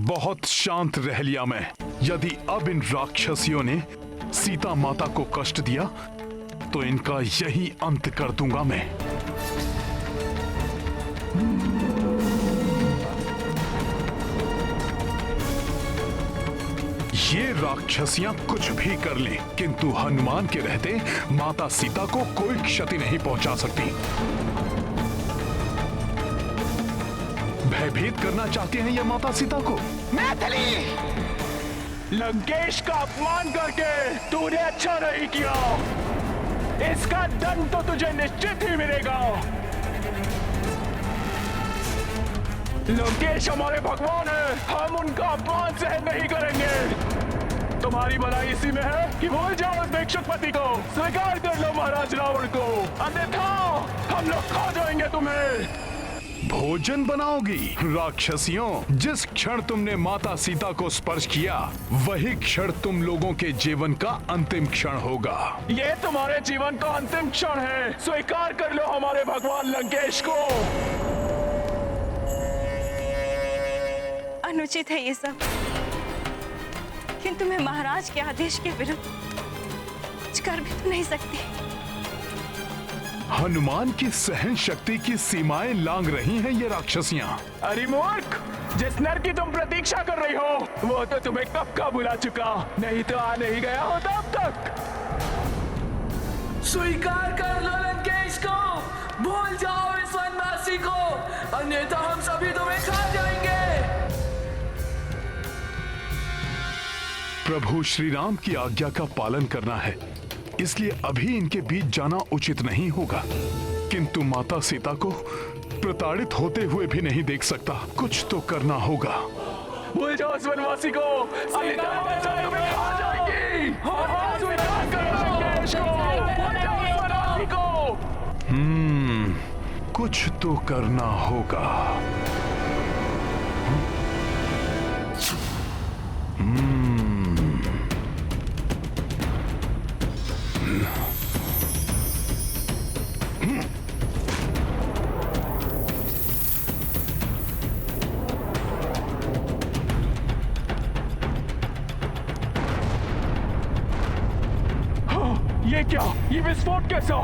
बहुत शांत रह लिया मैं। यदि अब इन राक्षसियों ने सीता माता को कष्ट दिया तो इनका यही अंत कर दूंगा मैं। ये राक्षसियां कुछ भी कर लें, किंतु हनुमान के रहते माता सीता को कोई क्षति नहीं पहुंचा सकती। भयभीत करना चाहती हैं ये माता सीता को। मैथिली, लंकेश का अपमान करके तूने अच्छा नहीं किया। इसका दंड तो तुझे निश्चित ही मिलेगा। लंकेश हमारे भगवान है, हम उनका अपमान सहन नहीं करेंगे। तुम्हारी भलाई इसी में है कि भूल जाओ उस भिक्षुकपति को, स्वीकार कर लो महाराज रावण को, अन्यथा हम लोग खा जाएंगे तुम्हें। भोजन बनाओगी? राक्षसियों, जिस क्षण तुमने माता सीता को स्पर्श किया वही क्षण तुम लोगों के जीवन का अंतिम क्षण होगा। ये तुम्हारे जीवन का अंतिम क्षण है, स्वीकार कर लो हमारे भगवान लंकेश को। अनुचित है ये सब, किंतु मैं महाराज के आदेश के विरुद्ध कुछ कर भी तो नहीं सकती। हनुमान की सहन शक्ति की सीमाएं लांघ रही हैं ये राक्षसियां। अरे मूर्ख, जिस नर की तुम प्रतीक्षा कर रही हो वो तो तुम्हें कब का बुला चुका, नहीं तो आ नहीं गया होता अब तक। स्वीकार कर लो लंकेश को, भूल जाओ इस वनवासी को, अन्यथा हम सभी तुम्हें खा जाएंगे। प्रभु श्री राम की आज्ञा का पालन करना है, इसलिए अभी इनके बीच जाना उचित नहीं होगा। किंतु माता सीता को प्रताड़ित होते हुए भी नहीं देख सकता, कुछ तो करना होगा। भूल जाओ इस वनवासी को, अन्यथा हम तुम्हें खा जाएंगी। स्वीकार करो लंकेश को, भूल जाओ इस वनवासी को। कुछ तो करना होगा। ये क्या, ये विस्फोट कैसा?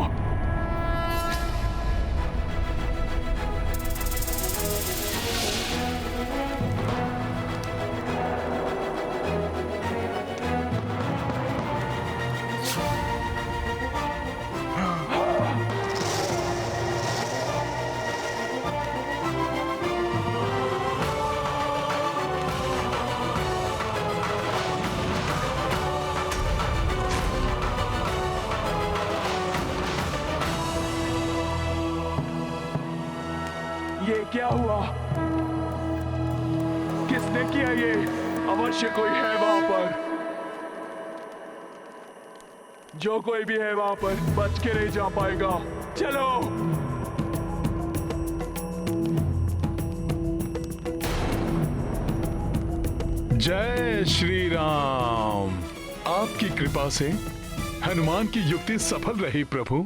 ये क्या हुआ? किसने किया ये? अवश्य कोई है वहां पर। जो कोई भी है वहां पर बच के नहीं जा पाएगा। चलो। जय श्री राम। आपकी कृपा से हनुमान की युक्ति सफल रही प्रभु।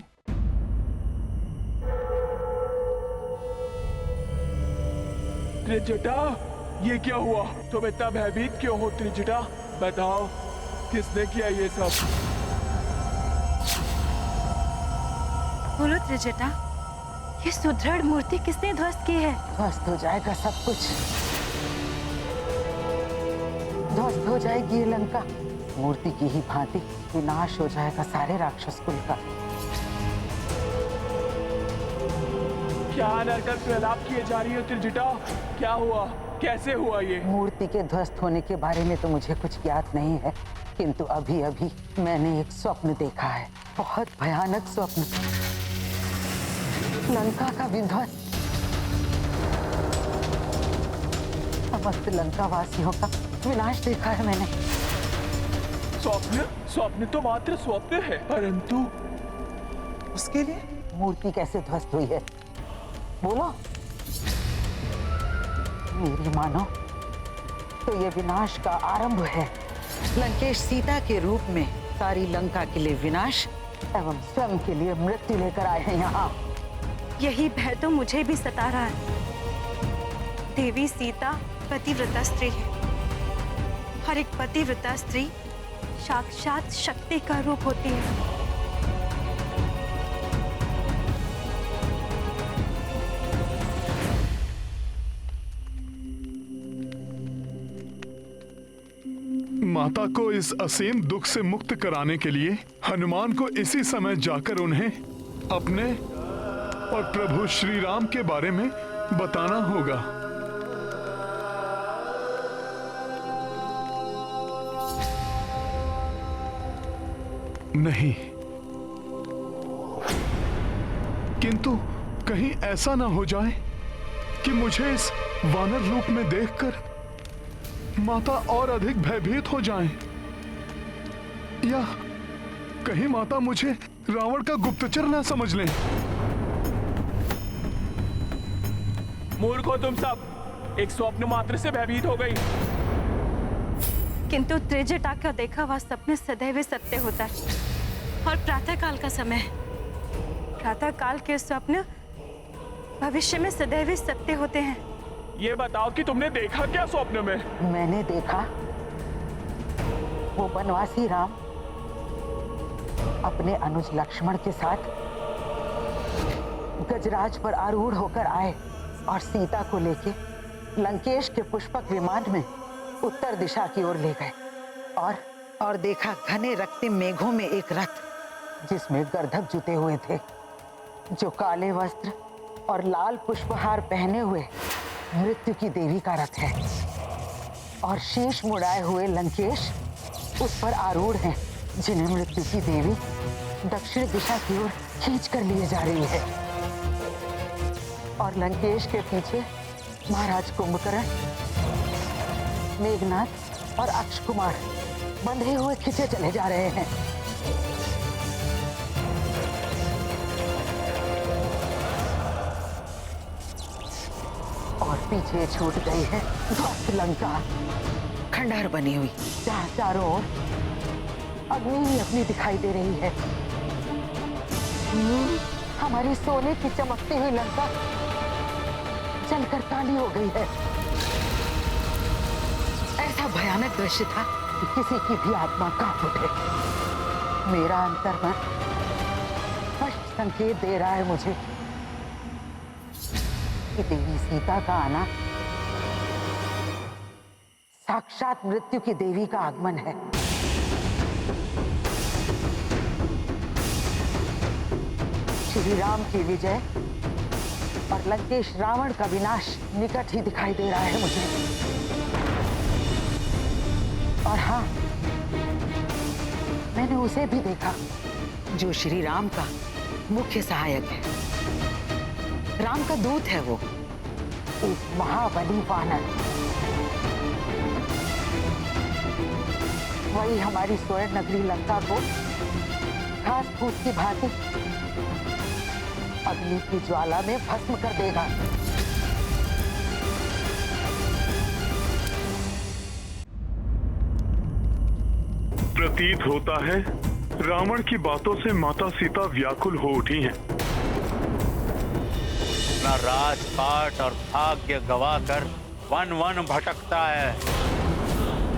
त्रिजटा, ये क्या हुआ? तुम इतना भयभीत क्यों हो त्रिजटा? बताओ, किसने किया ये सब? बोलो त्रिजटा, ये सुदृढ़ मूर्ति किसने ध्वस्त की है? ध्वस्त हो जाएगा सब कुछ, ध्वस्त हो जाएगी ये लंका। मूर्ति की ही भांति विनाश हो जाएगा सारे राक्षस कुल का। क्या नरकल प्रलाप किए जा रही हो त्रिजटा? क्या हुआ? कैसे हुआ ये? मूर्ति के ध्वस्त होने के बारे में तो मुझे कुछ ज्ञात नहीं है, किंतु अभी अभी मैंने एक स्वप्न देखा है, बहुत भयानक स्वप्न। लंका का विध्वंस, समस्त लंका वासियों का विनाश देखा है मैंने। स्वप्न? स्वप्न तो मात्र स्वप्न है, परंतु उसके लिए मूर्ति कैसे ध्वस्त हुई है? बोलो। मेरी मानो तो ये विनाश का आरंभ है। लंकेश सीता के रूप में सारी लंका के लिए विनाश एवं स्वयं के लिए मृत्यु लेकर आए हैं यहाँ। यही भय तो मुझे भी सता रहा है। देवी सीता पतिव्रता स्त्री है और एक पतिव्रता स्त्री साक्षात शक्ति का रूप होती है। माता को इस असीम दुख से मुक्त कराने के लिए हनुमान को इसी समय जाकर उन्हें अपने और प्रभु श्री राम के बारे में बताना होगा। नहीं, किंतु कहीं ऐसा ना हो जाए कि मुझे इस वानर रूप में देखकर माता और अधिक भयभीत हो जाएं, या कहीं माता मुझे रावण का गुप्तचर ना समझ लें। मूर्ख हो तुम सब, एक स्वप्न मात्र से भयभीत हो गई। किंतु त्रिजटा का देखा हुआ सपने सदैव सत्य होता है और प्रातःकाल का समय, प्रातःकाल के स्वप्न भविष्य में सदैव सत्य होते हैं। ये बताओ कि तुमने देखा क्या स्वप्न में? मैंने देखा वो वनवासी राम अपने अनुज लक्ष्मण के साथ गजराज पर आरूढ़ होकर आए और सीता को लेके लंकेश के पुष्पक विमान में उत्तर दिशा की ओर ले गए और देखा घने रक्तिम मेघों में एक रथ जिसमें गर्दभ जुटे हुए थे, जो काले वस्त्र और लाल पुष्पहार पहने हुए मृत्यु की देवी का रथ है, और शीश मुड़ाए हुए लंकेश उस पर आरूढ़ हैं, जिन्हें मृत्यु की देवी दक्षिण दिशा की ओर खींच कर लिए जा रही है। और लंकेश के पीछे महाराज कुंभकर्ण, मेघनाथ और अक्षकुमार बंधे हुए खींचे चले जा रहे हैं। और पीछे छूट गई है ध्वस्त लंका, खंडहर बनी हुई, जहाँ चारों ओर अग्नि ही अग्नि दिखाई दे रही है। हमारी सोने की चमकती हुई लंका जलकर काली हो गई है। ऐसा भयानक दृश्य था कि किसी की भी आत्मा कांप उठे। मेरा अंतर्मन स्पष्ट संकेत दे रहा है मुझे कि देवी सीता का आना साक्षात मृत्यु की देवी का आगमन है। श्री राम की विजय और लंकेश रावण का विनाश निकट ही दिखाई दे रहा है मुझे। और हाँ, मैंने उसे भी देखा जो श्री राम का मुख्य सहायक है। राम का दूत है वो, एक महाबली वानर। वही हमारी स्वर्ण नगरी लंका को घास फूस की भांति अग्नि की ज्वाला में भस्म कर देगा। प्रतीत होता है रावण की बातों से माता सीता व्याकुल हो उठी हैं। अपना राजपाट और भाग्य गवाकर वन वन भटकता है,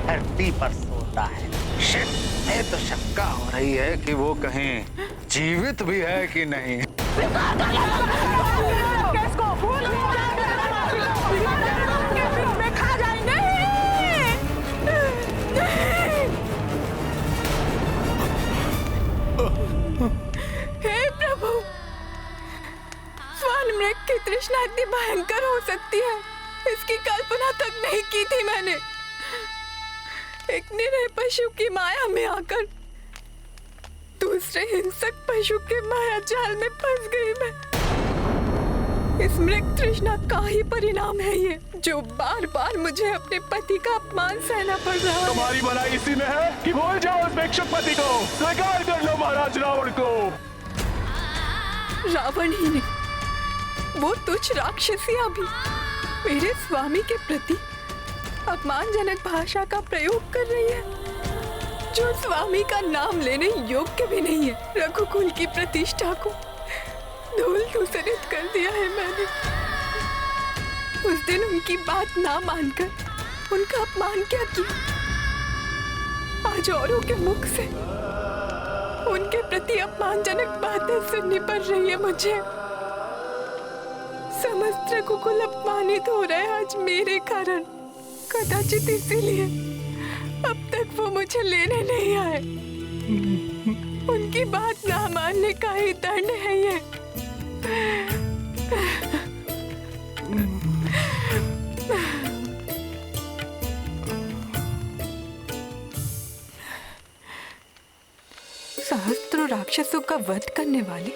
धरती पर सोता है। मुझे तो शंका हो रही है कि वो कहीं जीवित भी है कि नहीं। हे प्रभु, स्वर्ण की तृष्णा इतनी भयंकर हो सकती है, इसकी कल्पना तक नहीं की थी मैंने। एक निरीह पशु की माया में आकर दूसरे हिंसक पशु के माया जाल में फंस गई मैं। इस मृग तृष्णा का ही परिणाम है ये, जो बार बार मुझे अपने पति का अपमान सहना पड़ रहा है। तुम्हारी भलाई इसी में है कि भूल जाओ उस भिक्षुक पति को, स्वीकार कर लो महाराज रावण को। रावण ही नहीं, वो तुच्छ राक्षसियां भी मेरे स्वामी के प्रति अपमानजनक भाषा का प्रयोग कर रही है, जो स्वामी का नाम लेने योग्य भी नहीं है। रघुकुल की प्रतिष्ठा को धूल धूसरित कर दिया है मैंने। उस दिन उनकी बात ना मानकर उनका अपमान क्या किया, आज औरों के मुख से उनके प्रति अपमानजनक बातें सुननी पड़ रही है मुझे। समस्त रघुकुल अपमानित हो रहा है आज मेरे कारण। कदाचित इसीलिए अब तक वो मुझे लेने नहीं आए। उनकी बात ना मानने का ही दंड है ये। सहस्त्रों राक्षसों का वध करने वाले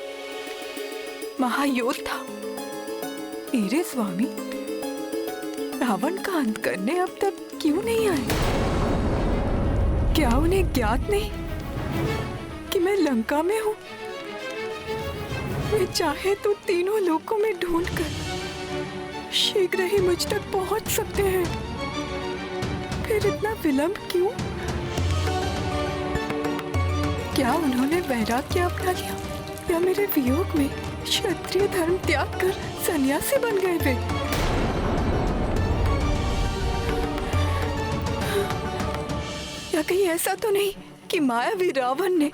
महायोद्धा मेरे स्वामी रावण का अंत करने अब तक क्यों नहीं आए? क्या उन्हें ज्ञात नहीं कि मैं लंका में हूँ? वे चाहे तो तीनों लोकों में ढूंढकर शीघ्र ही मुझ तक पहुंच सकते हैं। फिर इतना विलंब क्यों? क्या उन्होंने वैराग्य अपना लिया या मेरे वियोग में क्षत्रिय धर्म त्याग कर सन्यासी बन गए वे? या कहीं ऐसा तो नहीं कि मायावी रावण ने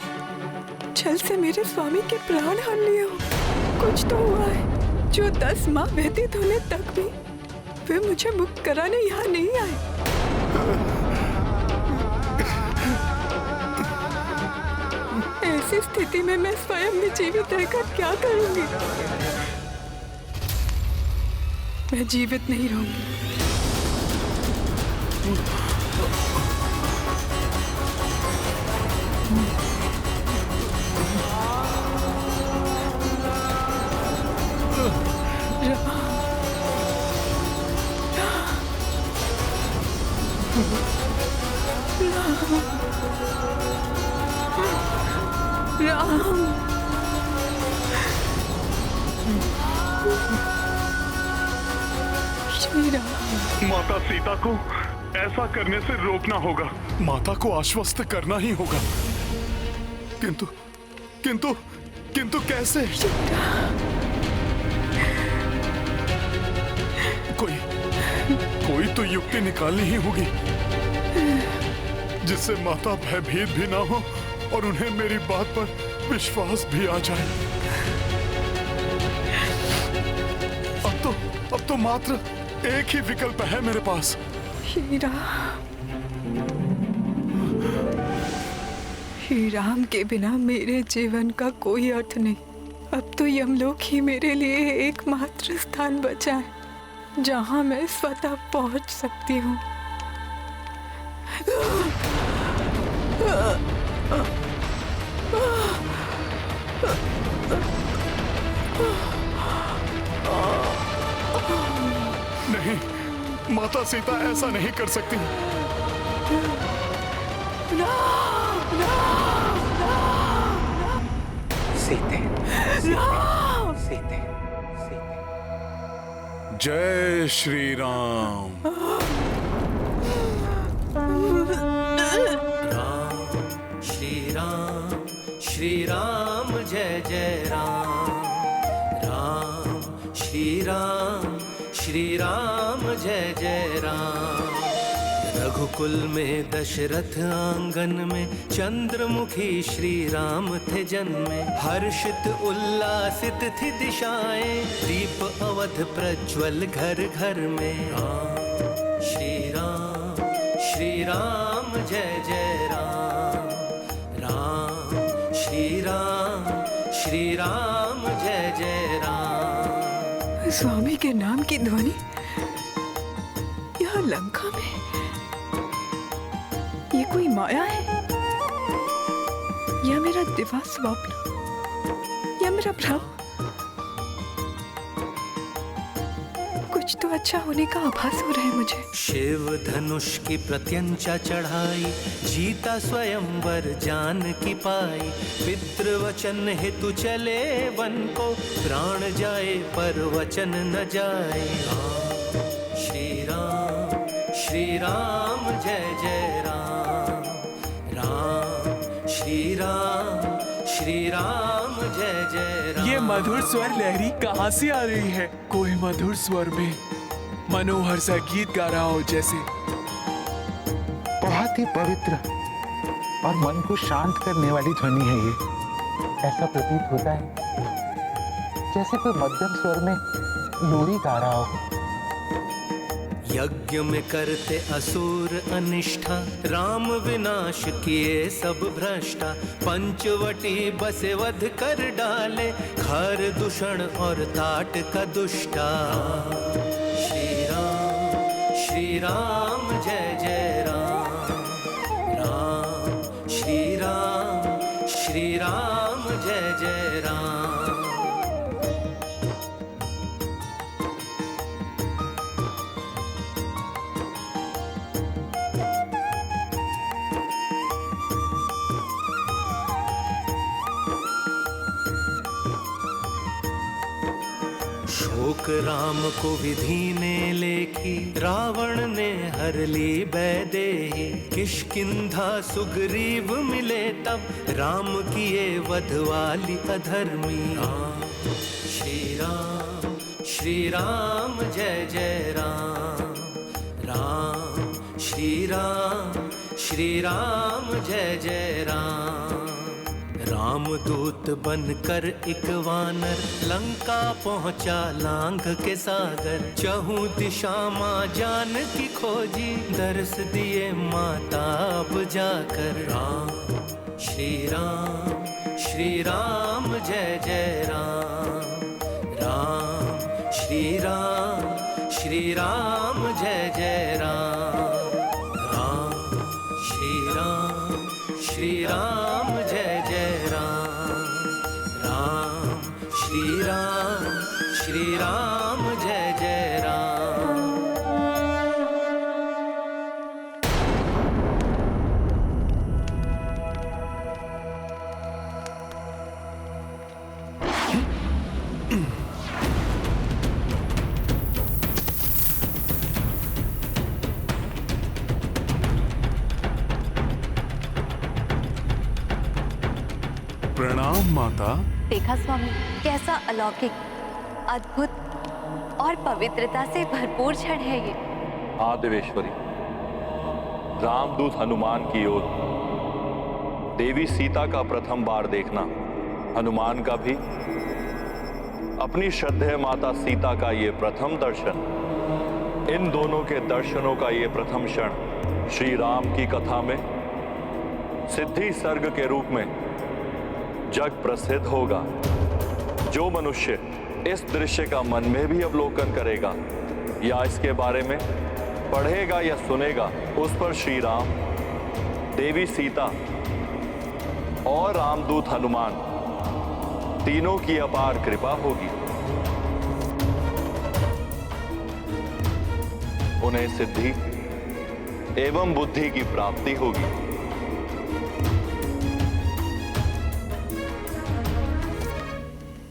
छल से मेरे स्वामी के प्राण हर लिए हो? कुछ तो हुआ है जो 10 माह व्यतीत होने तक भी वे मुझे मुक्त कराने यहाँ नहीं आए। ऐसी स्थिति में मैं स्वयं भी जीवित रहकर क्या करूंगी? मैं जीवित नहीं रहूंगी। राम, श्री राम। माता सीता को ऐसा करने से रोकना होगा। माता को आश्वस्त करना ही होगा। किंतु किंतु किंतु कैसे? कोई तो युक्ति निकालनी ही होगी जिससे माता भयभीत भी ना हो और उन्हें मेरी बात पर विश्वास भी आ जाए। अब तो मात्र एक ही विकल्प है मेरे पास। श्री राम के बिना मेरे जीवन का कोई अर्थ नहीं। अब तो यमलोक ही मेरे लिए एकमात्र स्थान बचा है जहां मैं स्वतः पहुंच सकती हूँ। नहीं, माता सीता ऐसा नहीं कर सकती। सीते, सीते, सीते। जय श्री राम। श्री राम जय जय राम। राम श्री राम जय जय राम। रघुकुल में दशरथ आंगन में चंद्रमुखी श्री राम थे जन्मे। हर्षित उल्लासित थी दिशाएं, दीप अवध प्रज्वल घर घर में। श्री राम जय जय राम। राम श्री राम जय जय राम। स्वामी के नाम की ध्वनि यहाँ लंका में, ये कोई माया है या मेरा दिवा स्वप्न या मेरा भ्रम? कुछ तो अच्छा होने का आभास हो रहा है मुझे। शिव धनुष की प्रत्यंचा चढ़ाई, जीता स्वयंवर जान की पाई। पितृवचन हेतु चले वन को, प्राण जाए पर वचन न जाए। श्री राम जय जय राम। राम श्री राम जय जय राम। ये मधुर स्वर लहरी कहाँ से आ रही है? कोई मधुर स्वर में मनोहर सा गीत गा रहा हो जैसे। बहुत ही पवित्र और मन को शांत करने वाली ध्वनि है ये। ऐसा प्रतीत होता है जैसे कोई मध्यम स्वर में लोरी गा रहा हो। यज्ञ में करते असुर अनिष्ठा, राम विनाश किए सब भ्रष्टा। पंचवटी बसे वध कर डाले, खर दूषण और ताट का दुष्टा। श्री राम जय जय राम। राम श्री राम जय जय राम। शोक राम को विधि ने लेखी, रावण ने हर ली बैदेही। किष्किंधा सुग्रीव मिले तब, राम किए वध वाली अधर्मी। श्री राम जय जय राम। राम श्री राम जय जय राम। रामदूत बनकर एक वानर, लंका पहुंचा लांघ के सागर। चहु दिशा माँ जान की खोजी, दर्श दिए माता अब जाकर। श्री राम जय जय राम। राम श्री राम जय जय राम। राम श्री राम जय जय राम। राम श्री राम जय जय राम। प्रणाम माता। देखा स्वामी, कैसा अलौकिक, अद्भुत और पवित्रता से भरपूर क्षण है ये। हाँ देवेश्वरी, रामदूत हनुमान की ओर देवी सीता का प्रथम बार देखना, हनुमान का भी अपनी श्रद्धेय माता सीता का ये प्रथम दर्शन, इन दोनों के दर्शनों का ये प्रथम क्षण श्री राम की कथा में सिद्धि सर्ग के रूप में जग प्रसिद्ध होगा। जो मनुष्य इस दृश्य का मन में भी अवलोकन करेगा या इसके बारे में पढ़ेगा या सुनेगा, उस पर श्री राम, देवी सीता और रामदूत हनुमान तीनों की अपार कृपा होगी। उन्हें सिद्धि एवं बुद्धि की प्राप्ति होगी।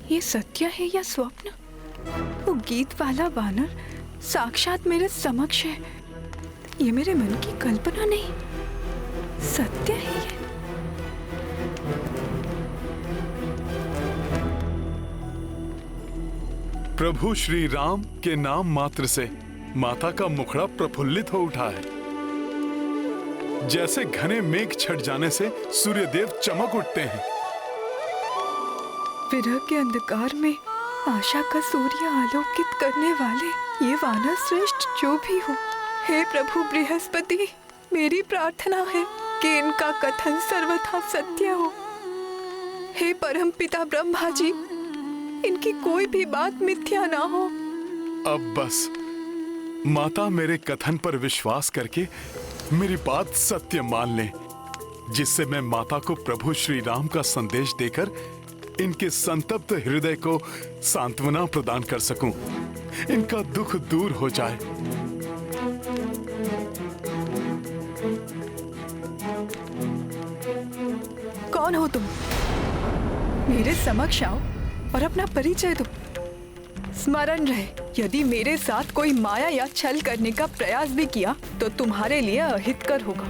ये सत्य है या स्वप्न? वो गीत वाला वानर साक्षात मेरे समक्ष है। ये मेरे मन की कल्पना नहीं, सत्य है ये। प्रभु श्री राम के नाम मात्र से माता का मुखड़ा प्रफुल्लित हो उठा है। जैसे घने मेघ छट जाने से सूर्यदेव चमक उठते हैं। विरह के अंधकार में आशा का सूर्य आलोकित करने वाले ये वानर श्रेष्ठ जो भी हो, हे प्रभु बृहस्पति, मेरी प्रार्थना है कि इनका कथन सर्वथा सत्य हो। हे परमपिता ब्रह्मा जी, इनकी कोई भी बात मिथ्या ना हो। अब बस माता मेरे कथन पर विश्वास करके मेरी बात सत्य मान लें, जिससे मैं माता को प्रभु श्री राम का संदेश देकर इनके संतप्त हृदय को सांत्वना प्रदान कर सकूं, इनका दुख दूर हो जाए। कौन हो तुम? मेरे समक्ष आओ और अपना परिचय दो। स्मरण रहे, यदि मेरे साथ कोई माया या छल करने का प्रयास भी किया तो तुम्हारे लिए अहितकर होगा।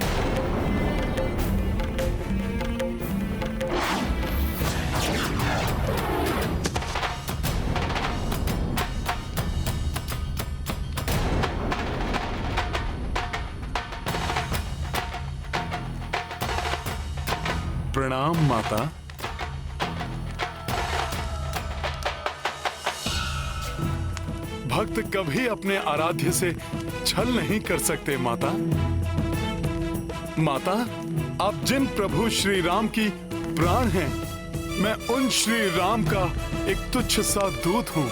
प्रणाम माता। भक्त कभी अपने आराध्य से छल नहीं कर सकते माता। माता, आप जिन प्रभु श्री राम की प्राण हैं, मैं उन श्री राम का एक तुच्छ सा दूत हूँ,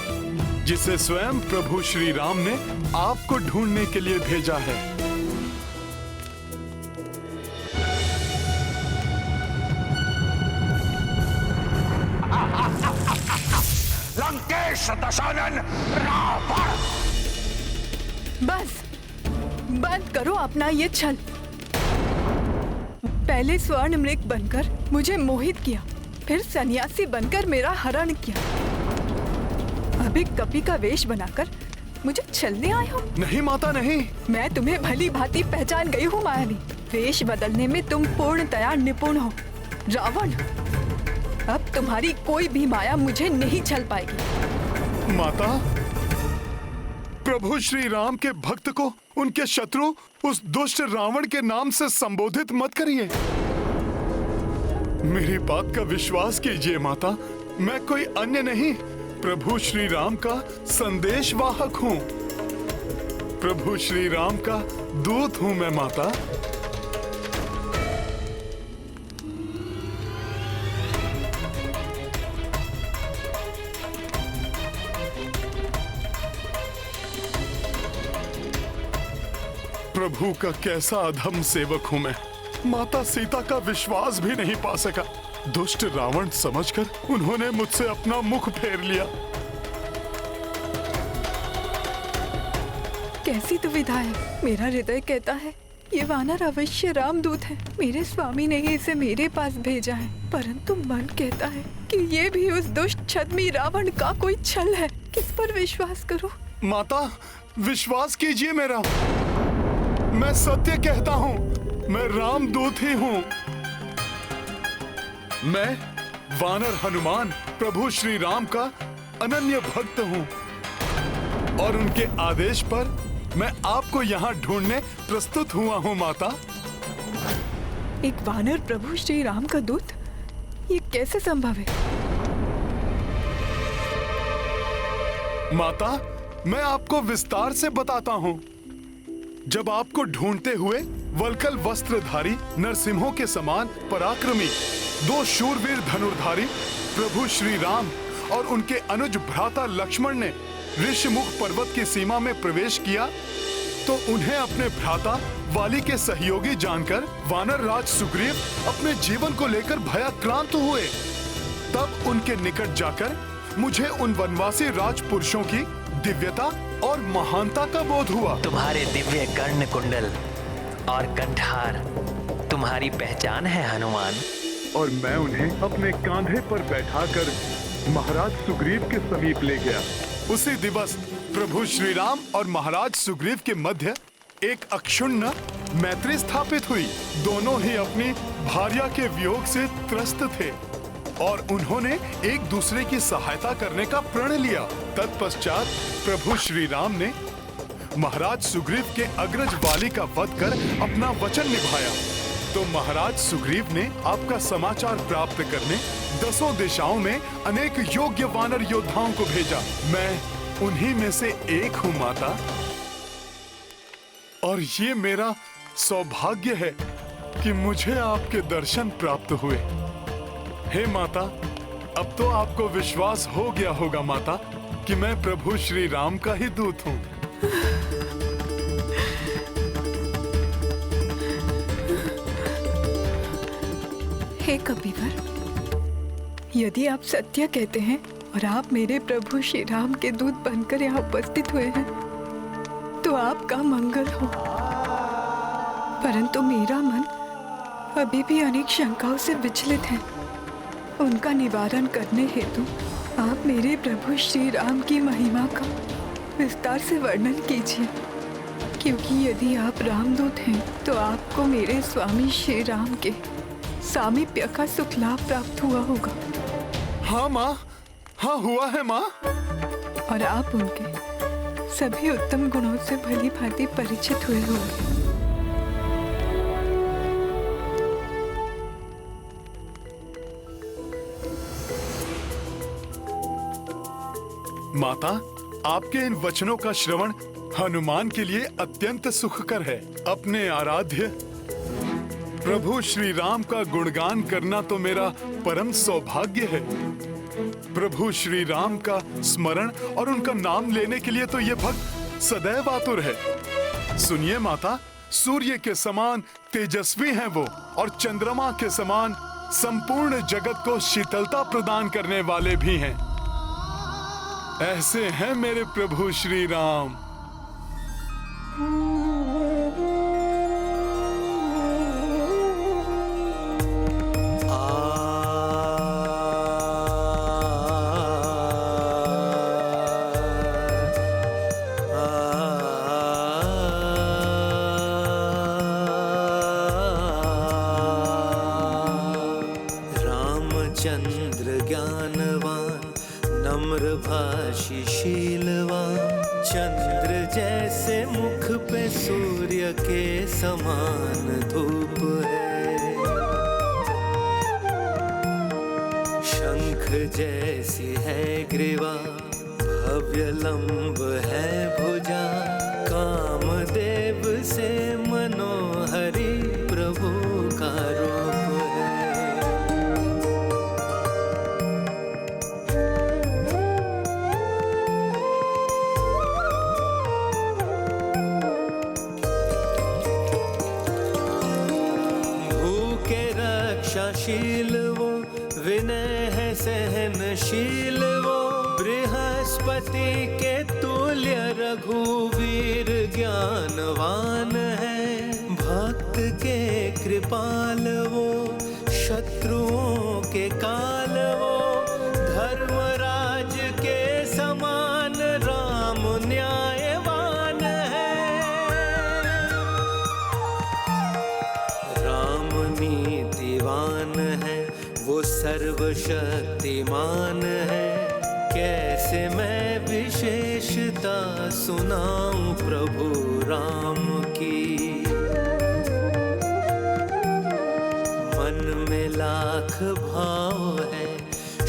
जिसे स्वयं प्रभु श्री राम ने आपको ढूंढने के लिए भेजा है। लंकेश दशानन रावण! बस बंद करो अपना ये छल। पहले स्वर्ण मृग बनकर मुझे मोहित किया, फिर सन्यासी बनकर मेरा हरण किया, अभी कपि का वेश बनाकर मुझे छलने आए हो। नहीं माता, नहीं। मैं तुम्हें भली भांति पहचान गई हूँ मायावी। वेश बदलने में तुम पूर्णतया निपुण हो रावण। अब तुम्हारी कोई भी माया मुझे नहीं छल पाएगी। माता, प्रभु श्री राम के भक्त को उनके शत्रु उस दुष्ट रावण के नाम से संबोधित मत करिए। मेरी बात का विश्वास कीजिए माता, मैं कोई अन्य नहीं, प्रभु श्री राम का संदेशवाहक हूँ। प्रभु श्री राम का दूत हूँ मैं माता। प्रभु का कैसा अधम सेवक हूं मैं। माता सीता का विश्वास भी नहीं पा सका। दुष्ट रावण समझकर उन्होंने मुझसे अपना मुख फेर लिया। कैसी दुविधा है। मेरा हृदय कहता है ये वानर अवश्य रामदूत है, मेरे स्वामी ने ही इसे मेरे पास भेजा है, परंतु मन कहता है कि ये भी उस दुष्ट छद्मी रावण का कोई छल है। किस पर विश्वास करूं? माता, विश्वास कीजिए मेरा, मैं सत्य कहता हूँ, मैं रामदूत ही हूँ। मैं वानर हनुमान प्रभु श्री राम का अनन्य भक्त हूँ और उनके आदेश पर मैं आपको यहाँ ढूंढने प्रस्तुत हुआ हूँ माता। एक वानर प्रभु श्री राम का दूत, ये कैसे संभव है? माता, मैं आपको विस्तार से बताता हूँ। जब आपको ढूंढते हुए वल्कल वस्त्रधारी नरसिंहों के समान पराक्रमी दो शूरवीर धनुर्धारी प्रभु श्री राम और उनके अनुज भ्राता लक्ष्मण ने ऋषिमुख पर्वत की सीमा में प्रवेश किया, तो उन्हें अपने भ्राता वाली के सहयोगी जानकर वानर राज सुग्रीव अपने जीवन को लेकर भयाक्रांत हुए। तब उनके निकट जाकर मुझे उन वनवासी राजपुरुषों की दिव्यता और महानता का बोध हुआ। तुम्हारे दिव्य कर्ण कुंडल और कंठार तुम्हारी पहचान है हनुमान। और मैं उन्हें अपने कांधे पर बैठाकर महाराज सुग्रीव के समीप ले गया। उसी दिवस प्रभु श्री राम और महाराज सुग्रीव के मध्य एक अक्षुण्ण मैत्री स्थापित हुई। दोनों ही अपनी भार्या के वियोग से त्रस्त थे और उन्होंने एक दूसरे की सहायता करने का प्रण लिया। तत्पश्चात प्रभु श्री राम ने महाराज सुग्रीव के अग्रज वाली का वध कर अपना वचन निभाया। तो महाराज सुग्रीव ने आपका समाचार प्राप्त करने 10 दिशाओं में अनेक योग्य वानर योद्धाओं को भेजा। मैं उन्हीं में से एक हूँ माता, और ये मेरा सौभाग्य है कि मुझे आपके दर्शन प्राप्त हुए। हे माता, अब तो आपको विश्वास हो गया होगा माता कि मैं प्रभु श्री राम का ही दूत हूँ। हे कपिवर, यदि आप सत्य कहते हैं और आप मेरे प्रभु श्री राम के दूत बनकर यहाँ उपस्थित हुए हैं, तो आपका मंगल हो। परंतु मेरा मन अभी भी अनेक शंकाओं से विचलित है। उनका निवारण करने हेतु आप मेरे प्रभु श्री राम की महिमा का विस्तार से वर्णन कीजिए, क्योंकि यदि आप रामदूत हैं तो आपको मेरे स्वामी श्री राम के सामीप्य का सुख लाभ प्राप्त हुआ होगा। हाँ माँ, हाँ हुआ है माँ। और आप उनके सभी उत्तम गुणों से भली भांति परिचित हुए होंगे। माता, आपके इन वचनों का श्रवण हनुमान के लिए अत्यंत सुखकर है। अपने आराध्य प्रभु श्री राम का गुणगान करना तो मेरा परम सौभाग्य है। प्रभु श्री राम का स्मरण और उनका नाम लेने के लिए तो ये भक्त सदैव आतुर है। सुनिए माता, सूर्य के समान तेजस्वी हैं वो और चंद्रमा के समान संपूर्ण जगत को शीतलता प्रदान करने वाले भी हैं। ऐसे हैं मेरे प्रभु श्री राम। चंद्र ज्ञानवान नम्र भाषी शीलवान, चंद्र जैसे मुख पे सूर्य के समान धूप है, शंख जैसी है ग्रीवा भव्य लंब है भुजा, कामदेव से मनोहरी प्रभु का रूप है। शील वो विनय है सहनशील वो, बृहस्पति के तुल्य रघुवीर ज्ञानवान है, भक्त के कृपाल वो शत्रुओं के काल वो, धर्मराज के समान राम न्यायवान है, राम नीतिवान है वो सर्वशक्तिमान है, कैसे मैं विशेषता सुनाऊं प्रभु राम की। मन में लाख भाव है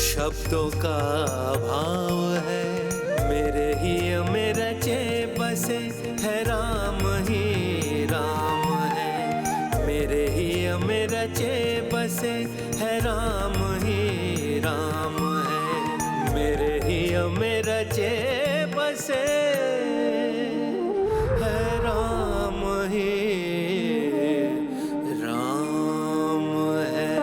शब्दों का अभाव है, मेरे ही मेरा चे बसे है राम ही राम है, मेरे ही मेरा चे बसे है राम ही राम है, मेरे ही मेरा चे बसे है राम ही राम है।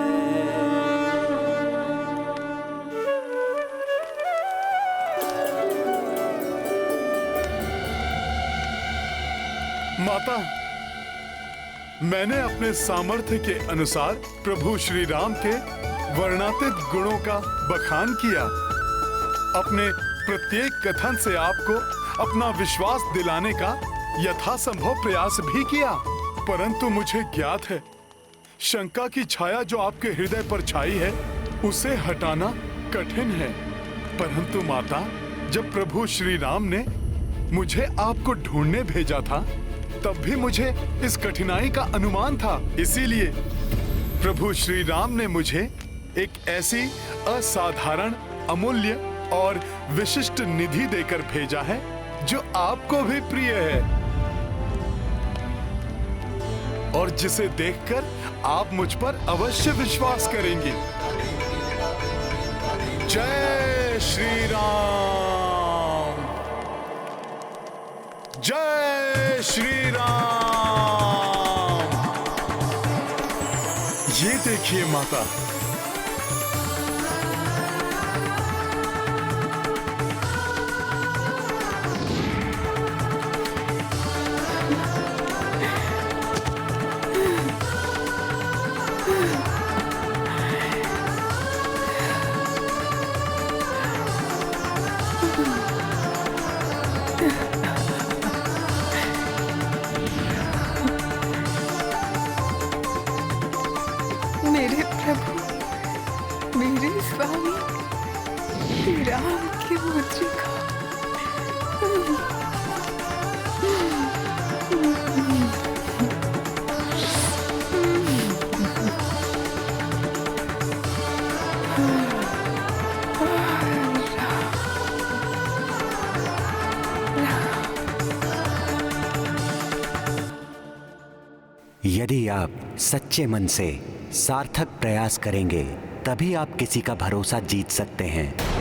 माता, मैंने अपने सामर्थ्य के अनुसार प्रभु श्री राम के वर्णातीत गुणों का बखान किया। अपने प्रत्येक कथन से आपको अपना विश्वास दिलाने का यथासंभव प्रयास भी किया, परंतु मुझे ज्ञात है शंका की छाया जो आपके हृदय पर छाई है उसे हटाना कठिन है। परंतु माता, जब प्रभु श्री राम ने मुझे आपको ढूंढने भेजा था तब भी मुझे इस कठिनाई का अनुमान था। इसीलिए प्रभु श्री राम ने मुझे एक ऐसी असाधारण, अमूल्य और विशिष्ट निधि देकर भेजा है जो आपको भी प्रिय है और जिसे देखकर आप मुझ पर अवश्य विश्वास करेंगे। जय श्री राम, जय श्री राम। ये देखिए माता, मेरे प्रभु, यदि आप सच्चे मन से सार्थक प्रयास करेंगे तभी आप किसी का भरोसा जीत सकते हैं।